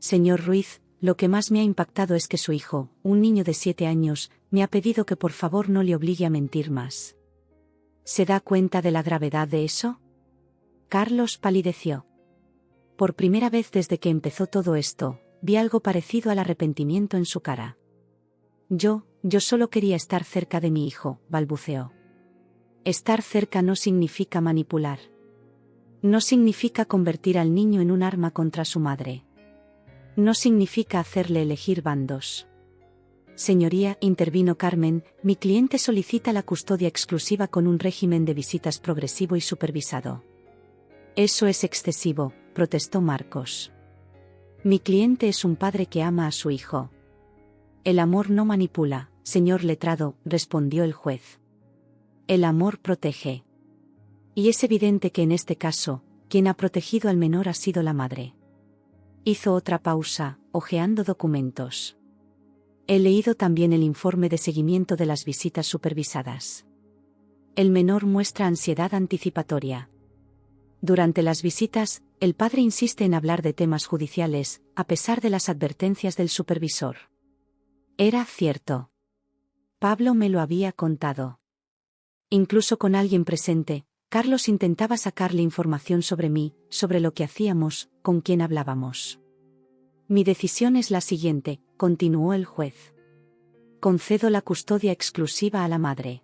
Señor Ruiz, lo que más me ha impactado es que su hijo, un niño de 7 años, me ha pedido que por favor no le obligue a mentir más. ¿Se da cuenta de la gravedad de eso? Carlos palideció. Por primera vez desde que empezó todo esto, vi algo parecido al arrepentimiento en su cara. Yo solo quería estar cerca de mi hijo, balbuceó. Estar cerca no significa manipular. No significa convertir al niño en un arma contra su madre. No significa hacerle elegir bandos. Señoría, intervino Carmen, mi cliente solicita la custodia exclusiva con un régimen de visitas progresivo y supervisado. Eso es excesivo, protestó Marcos. Mi cliente es un padre que ama a su hijo. El amor no manipula, señor letrado, respondió el juez. El amor protege. Y es evidente que en este caso, quien ha protegido al menor ha sido la madre. Hizo otra pausa, hojeando documentos. He leído también el informe de seguimiento de las visitas supervisadas. El menor muestra ansiedad anticipatoria. Durante las visitas, el padre insiste en hablar de temas judiciales, a pesar de las advertencias del supervisor. Era cierto. Pablo me lo había contado. Incluso con alguien presente, Carlos intentaba sacarle información sobre mí, sobre lo que hacíamos, con quién hablábamos. Mi decisión es la siguiente, continuó el juez. Concedo la custodia exclusiva a la madre.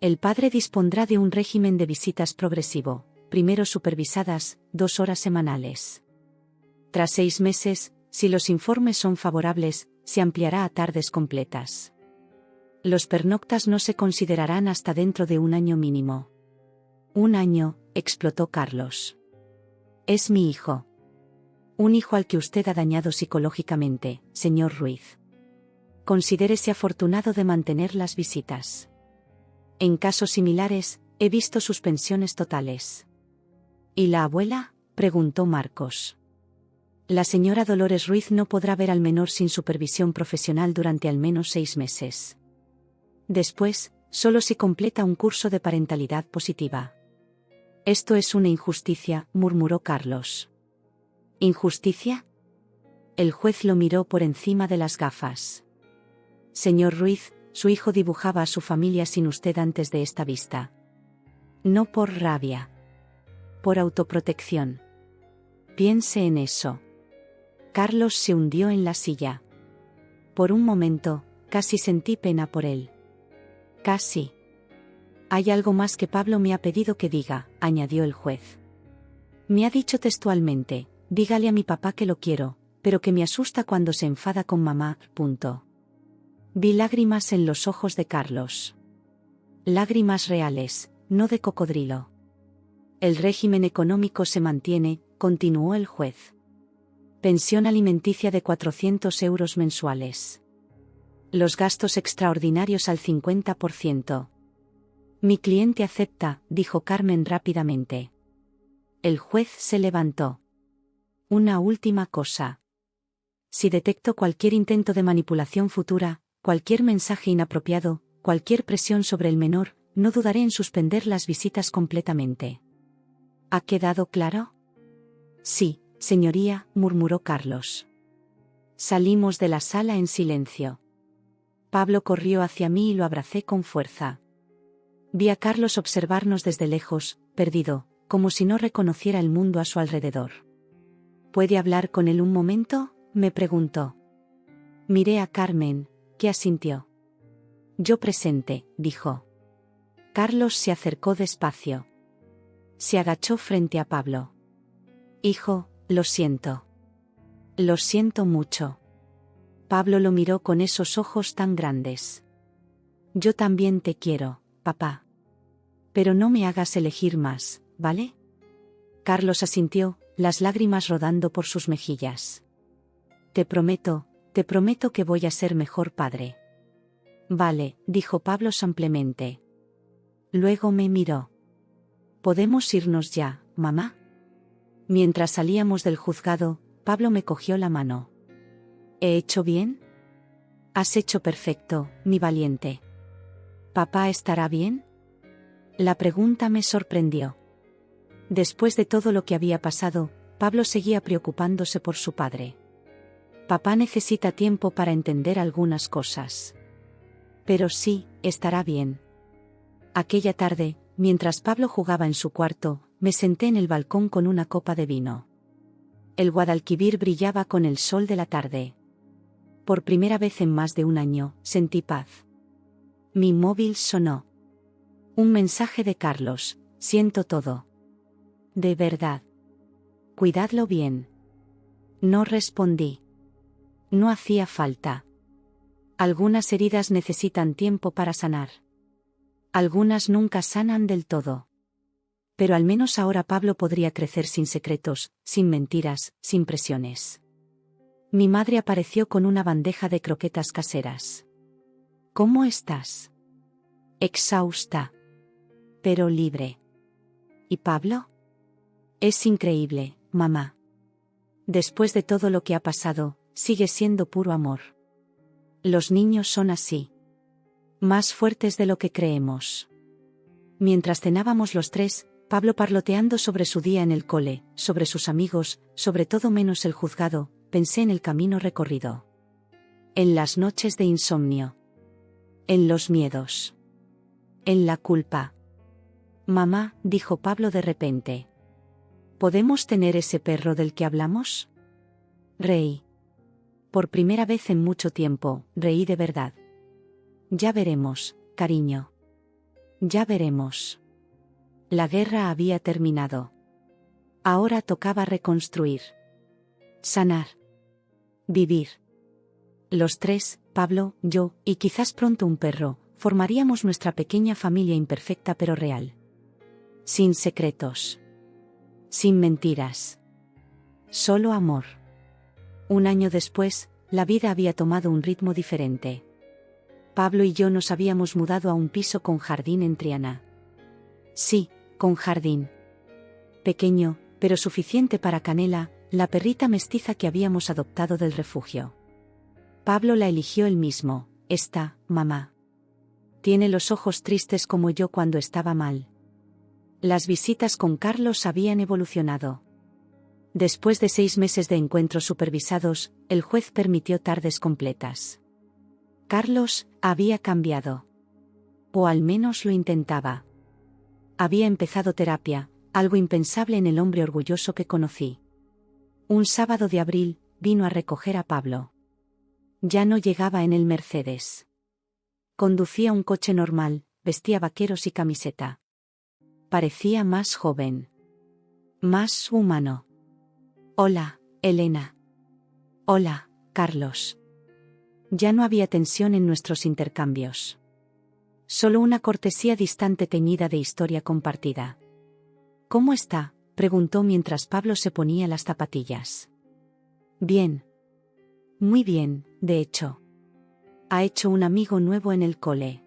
El padre dispondrá de un régimen de visitas progresivo, primero supervisadas, 2 horas semanales. Tras 6 meses, si los informes son favorables, se ampliará a tardes completas. Los pernoctas no se considerarán hasta dentro de 1 año mínimo. 1 año, explotó Carlos. Es mi hijo. Un hijo al que usted ha dañado psicológicamente, señor Ruiz. Considérese afortunado de mantener las visitas. En casos similares, he visto suspensiones totales. ¿Y la abuela?, preguntó Marcos. La señora Dolores Ruiz no podrá ver al menor sin supervisión profesional durante al menos 6 meses. Después, solo si completa un curso de parentalidad positiva. Esto es una injusticia, murmuró Carlos. ¿Injusticia? El juez lo miró por encima de las gafas. Señor Ruiz, su hijo dibujaba a su familia sin usted antes de esta vista. No por rabia. Por autoprotección. Piense en eso. Carlos se hundió en la silla. Por un momento, casi sentí pena por él. Casi. Hay algo más que Pablo me ha pedido que diga, añadió el juez. Me ha dicho textualmente, dígale a mi papá que lo quiero, pero que me asusta cuando se enfada con mamá, punto. Vi lágrimas en los ojos de Carlos. Lágrimas reales, no de cocodrilo. El régimen económico se mantiene, continuó el juez. Pensión alimenticia de 400 euros mensuales. Los gastos extraordinarios al 50%. Mi cliente acepta, dijo Carmen rápidamente. El juez se levantó. Una última cosa. Si detecto cualquier intento de manipulación futura, cualquier mensaje inapropiado, cualquier presión sobre el menor, no dudaré en suspender las visitas completamente. ¿Ha quedado claro? Sí, señoría, murmuró Carlos. Salimos de la sala en silencio. Pablo corrió hacia mí y lo abracé con fuerza. Vi a Carlos observarnos desde lejos, perdido, como si no reconociera el mundo a su alrededor. ¿Puede hablar con él un momento?, me preguntó. Miré a Carmen, que asintió. Yo presente, dijo. Carlos se acercó despacio. Se agachó frente a Pablo. Hijo, lo siento. Lo siento mucho. Pablo lo miró con esos ojos tan grandes. Yo también te quiero, papá. Pero no me hagas elegir más, ¿vale? Carlos asintió, las lágrimas rodando por sus mejillas. Te prometo que voy a ser mejor padre. Vale, dijo Pablo simplemente. Luego me miró. ¿Podemos irnos ya, mamá? Mientras salíamos del juzgado, Pablo me cogió la mano. ¿He hecho bien? Has hecho perfecto, mi valiente. ¿Papá estará bien? La pregunta me sorprendió. Después de todo lo que había pasado, Pablo seguía preocupándose por su padre. Papá necesita tiempo para entender algunas cosas. Pero sí, estará bien. Aquella tarde, mientras Pablo jugaba en su cuarto, me senté en el balcón con una copa de vino. El Guadalquivir brillaba con el sol de la tarde. Por primera vez en más de un año, sentí paz. Mi móvil sonó. Un mensaje de Carlos, siento todo. De verdad. Cuidadlo bien. No respondí. No hacía falta. Algunas heridas necesitan tiempo para sanar. Algunas nunca sanan del todo. Pero al menos ahora Pablo podría crecer sin secretos, sin mentiras, sin presiones. Mi madre apareció con una bandeja de croquetas caseras. ¿Cómo estás? Exhausta. Pero libre. ¿Y Pablo? Es increíble, mamá. Después de todo lo que ha pasado, sigue siendo puro amor. Los niños son así. Más fuertes de lo que creemos. Mientras cenábamos los tres, Pablo parloteando sobre su día en el cole, sobre sus amigos, sobre todo menos el juzgado, pensé en el camino recorrido. En las noches de insomnio. En los miedos. En la culpa. Mamá, dijo Pablo de repente. ¿Podemos tener ese perro del que hablamos? Reí. Por primera vez en mucho tiempo, reí de verdad. Ya veremos, cariño. Ya veremos. La guerra había terminado. Ahora tocaba reconstruir. Sanar. Vivir. Los tres, Pablo, yo, y quizás pronto un perro, formaríamos nuestra pequeña familia imperfecta pero real. Sin secretos. Sin mentiras. Solo amor. Un año después, la vida había tomado un ritmo diferente. Pablo y yo nos habíamos mudado a un piso con jardín en Triana. Sí, con jardín. Pequeño, pero suficiente para Canela, la perrita mestiza que habíamos adoptado del refugio. Pablo la eligió él mismo, esta, mamá. Tiene los ojos tristes como yo cuando estaba mal. Las visitas con Carlos habían evolucionado. Después de 6 meses de encuentros supervisados, el juez permitió tardes completas. Carlos había cambiado. O al menos lo intentaba. Había empezado terapia, algo impensable en el hombre orgulloso que conocí. Un sábado de abril, vino a recoger a Pablo. Ya no llegaba en el Mercedes. Conducía un coche normal, vestía vaqueros y camiseta. Parecía más joven. Más humano. Hola, Elena. Hola, Carlos. Ya no había tensión en nuestros intercambios. Solo una cortesía distante teñida de historia compartida. ¿Cómo está?, preguntó mientras Pablo se ponía las zapatillas. Bien. Muy bien, de hecho. Ha hecho un amigo nuevo en el cole.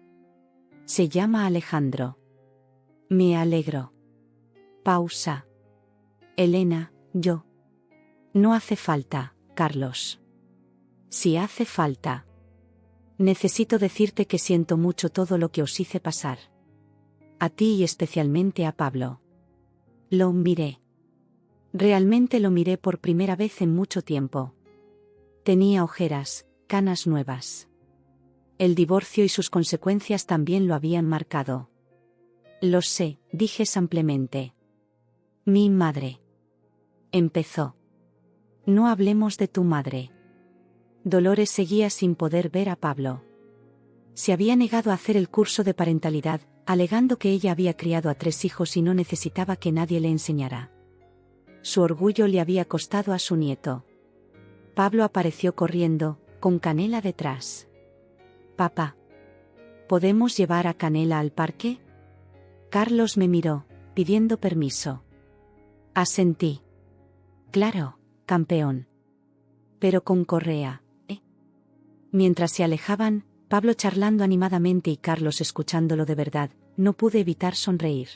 Se llama Alejandro. Me alegro. Pausa. Elena, yo. No hace falta, Carlos. Si hace falta. Necesito decirte que siento mucho todo lo que os hice pasar. A ti y especialmente a Pablo. Lo miré. Realmente lo miré por primera vez en mucho tiempo. Tenía ojeras, canas nuevas. El divorcio y sus consecuencias también lo habían marcado. Lo sé, dije simplemente. Mi madre. Empezó. No hablemos de tu madre. Dolores seguía sin poder ver a Pablo. Se había negado a hacer el curso de parentalidad, alegando que ella había criado a 3 hijos y no necesitaba que nadie le enseñara. Su orgullo le había costado a su nieto. Pablo apareció corriendo, con Canela detrás. Papá. ¿Podemos llevar a Canela al parque? Carlos me miró, pidiendo permiso. Asentí. Claro, campeón. Pero con correa, ¿eh? Mientras se alejaban, Pablo charlando animadamente y Carlos escuchándolo de verdad, no pude evitar sonreír.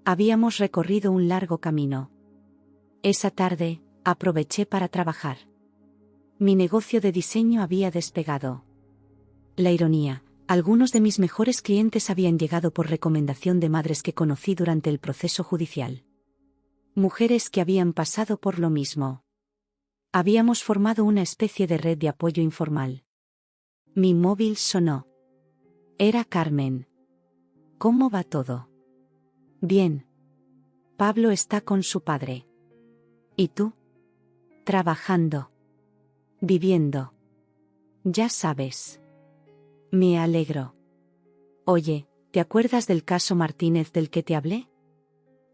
Habíamos recorrido un largo camino. Esa tarde, aproveché para trabajar. Mi negocio de diseño había despegado. La ironía, algunos de mis mejores clientes habían llegado por recomendación de madres que conocí durante el proceso judicial. Mujeres que habían pasado por lo mismo. Habíamos formado una especie de red de apoyo informal. Mi móvil sonó. Era Carmen. ¿Cómo va todo? Bien. Pablo está con su padre. ¿Y tú? Trabajando. Viviendo. Ya sabes. Me alegro. Oye, ¿te acuerdas del caso Martínez del que te hablé?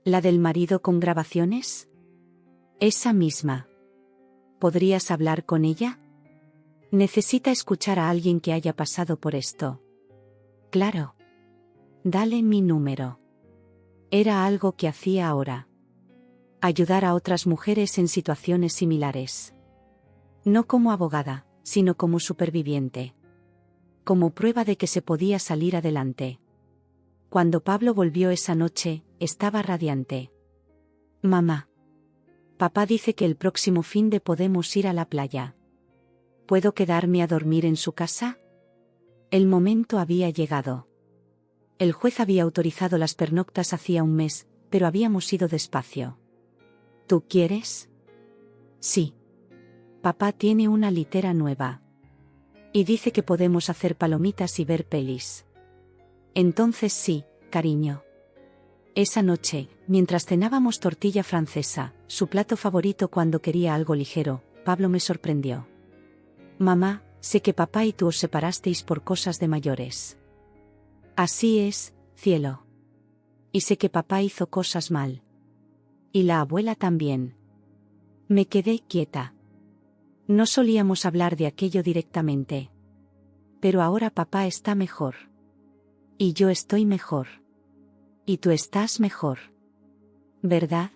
¿La del marido con grabaciones? Esa misma. ¿Podrías hablar con ella? Necesita escuchar a alguien que haya pasado por esto. Claro. Dale mi número. Era algo que hacía ahora. Ayudar a otras mujeres en situaciones similares. No como abogada, sino como superviviente. Como prueba de que se podía salir adelante. Cuando Pablo volvió esa noche, estaba radiante. Mamá. Papá dice que el próximo fin de podemos ir a la playa. ¿Puedo quedarme a dormir en su casa? El momento había llegado. El juez había autorizado las pernoctas hacía un mes, pero habíamos ido despacio. ¿Tú quieres? Sí. Papá tiene una litera nueva. Y dice que podemos hacer palomitas y ver pelis. Entonces sí, cariño. Esa noche, mientras cenábamos tortilla francesa, su plato favorito cuando quería algo ligero, Pablo me sorprendió. Mamá, sé que papá y tú os separasteis por cosas de mayores. Así es, cielo. Y sé que papá hizo cosas mal. Y la abuela también. Me quedé quieta. No solíamos hablar de aquello directamente. Pero ahora papá está mejor. Y yo estoy mejor. Y tú estás mejor. ¿Verdad?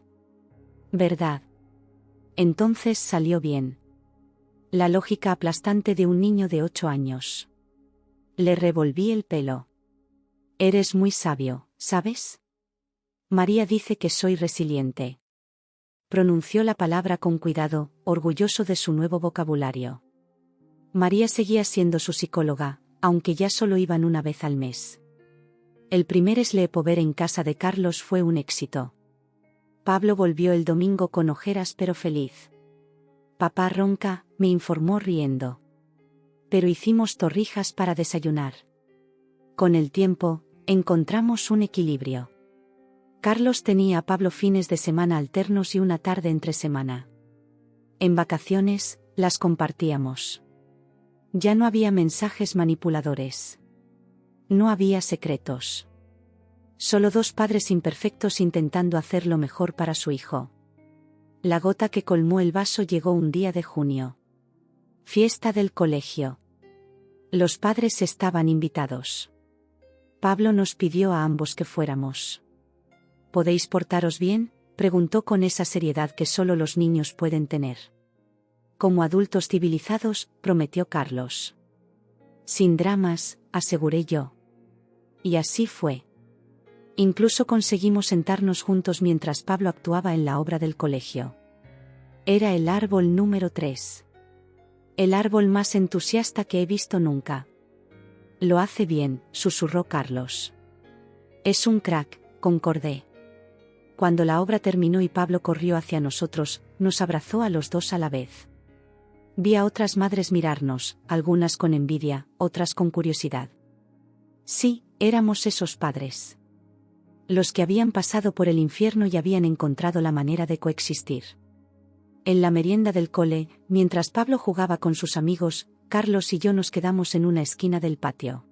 ¿Verdad? Entonces salió bien. La lógica aplastante de un niño de 8 años. Le revolví el pelo. Eres muy sabio, ¿sabes? María dice que soy resiliente. Pronunció la palabra con cuidado, orgulloso de su nuevo vocabulario. María seguía siendo su psicóloga, aunque ya solo iban una vez al mes. El primer sleepover en casa de Carlos fue un éxito. Pablo volvió el domingo con ojeras pero feliz. Papá ronca, me informó riendo. Pero hicimos torrijas para desayunar. Con el tiempo, encontramos un equilibrio. Carlos tenía a Pablo fines de semana alternos y una tarde entre semana. En vacaciones, las compartíamos. Ya no había mensajes manipuladores. No había secretos. Solo dos padres imperfectos intentando hacer lo mejor para su hijo. La gota que colmó el vaso llegó un día de junio. Fiesta del colegio. Los padres estaban invitados. Pablo nos pidió a ambos que fuéramos. ¿Podéis portaros bien?, preguntó con esa seriedad que solo los niños pueden tener. Como adultos civilizados, prometió Carlos. Sin dramas, aseguré yo. Y así fue. Incluso conseguimos sentarnos juntos mientras Pablo actuaba en la obra del colegio. Era el árbol número 3. El árbol más entusiasta que he visto nunca. Lo hace bien, susurró Carlos. Es un crack, concordé. Cuando la obra terminó y Pablo corrió hacia nosotros, nos abrazó a los dos a la vez. Vi a otras madres mirarnos, algunas con envidia, otras con curiosidad. Sí, éramos esos padres. Los que habían pasado por el infierno y habían encontrado la manera de coexistir. En la merienda del cole, mientras Pablo jugaba con sus amigos, Carlos y yo nos quedamos en una esquina del patio.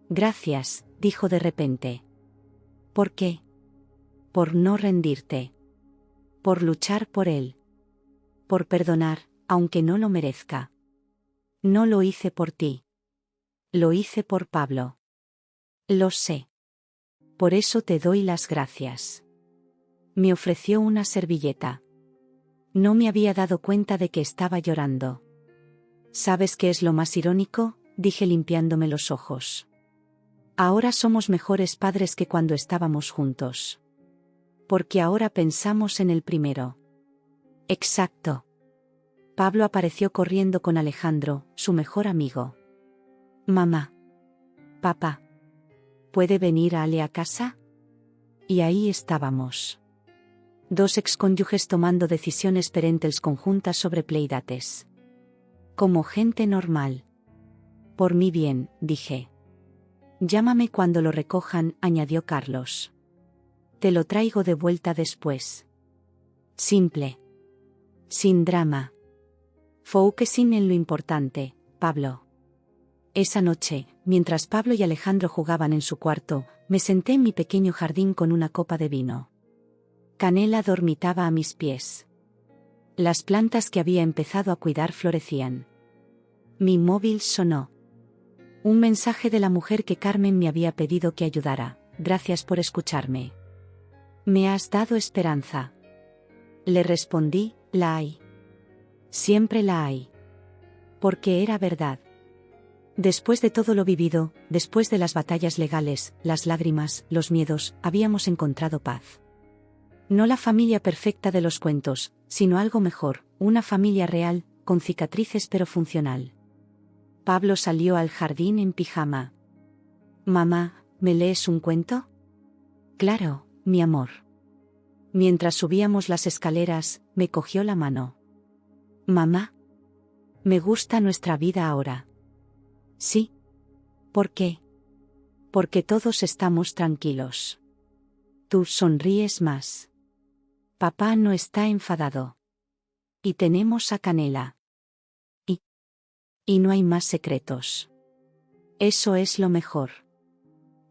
Gracias, dijo de repente. ¿Por qué? Por no rendirte. Por luchar por él. Por perdonar, aunque no lo merezca. No lo hice por ti. Lo hice por Pablo. Lo sé. Por eso te doy las gracias. Me ofreció una servilleta. No me había dado cuenta de que estaba llorando. ¿Sabes qué es lo más irónico?, dije limpiándome los ojos. Ahora somos mejores padres que cuando estábamos juntos. Porque ahora pensamos en el primero. Exacto. Pablo apareció corriendo con Alejandro, su mejor amigo. Mamá. Papá. ¿Puede venir Ale a casa? Y ahí estábamos. Dos excónyuges tomando decisiones parentales conjuntas sobre pleidates. Como gente normal. Por mi bien, dije. Llámame cuando lo recojan, añadió Carlos. Te lo traigo de vuelta después. Simple. Sin drama. Focusing en lo importante, Pablo. Esa noche, mientras Pablo y Alejandro jugaban en su cuarto, me senté en mi pequeño jardín con una copa de vino. Canela dormitaba a mis pies. Las plantas que había empezado a cuidar florecían. Mi móvil sonó. Un mensaje de la mujer que Carmen me había pedido que ayudara. Gracias por escucharme. Me has dado esperanza. Le respondí, la hay. Siempre la hay. Porque era verdad. Después de todo lo vivido, después de las batallas legales, las lágrimas, los miedos, habíamos encontrado paz. No la familia perfecta de los cuentos, sino algo mejor, una familia real, con cicatrices pero funcional. Pablo salió al jardín en pijama. Mamá, ¿me lees un cuento? Claro, mi amor. Mientras subíamos las escaleras, me cogió la mano. Mamá. Me gusta nuestra vida ahora. Sí. ¿Por qué? Porque todos estamos tranquilos. Tú sonríes más. Papá no está enfadado. Y tenemos a Canela. Y no hay más secretos. Eso es lo mejor.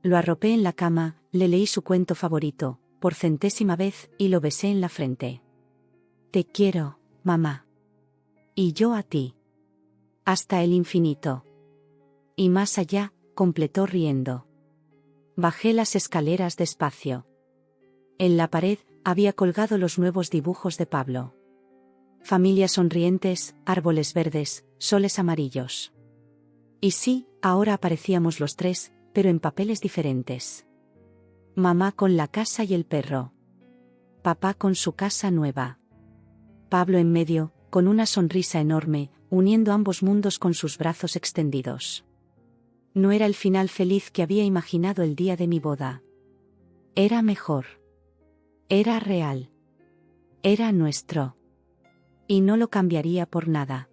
Lo arropé en la cama, le leí su cuento favorito, por 100ª vez, y lo besé en la frente. Te quiero, mamá. Y yo a ti. Hasta el infinito. Y más allá, completó riendo. Bajé las escaleras despacio. En la pared, había colgado los nuevos dibujos de Pablo. Familias sonrientes, árboles verdes, soles amarillos. Y sí, ahora aparecíamos los tres, pero en papeles diferentes. Mamá con la casa y el perro. Papá con su casa nueva. Pablo en medio, con una sonrisa enorme, uniendo ambos mundos con sus brazos extendidos. No era el final feliz que había imaginado el día de mi boda. Era mejor. Era real. Era nuestro. Y no lo cambiaría por nada.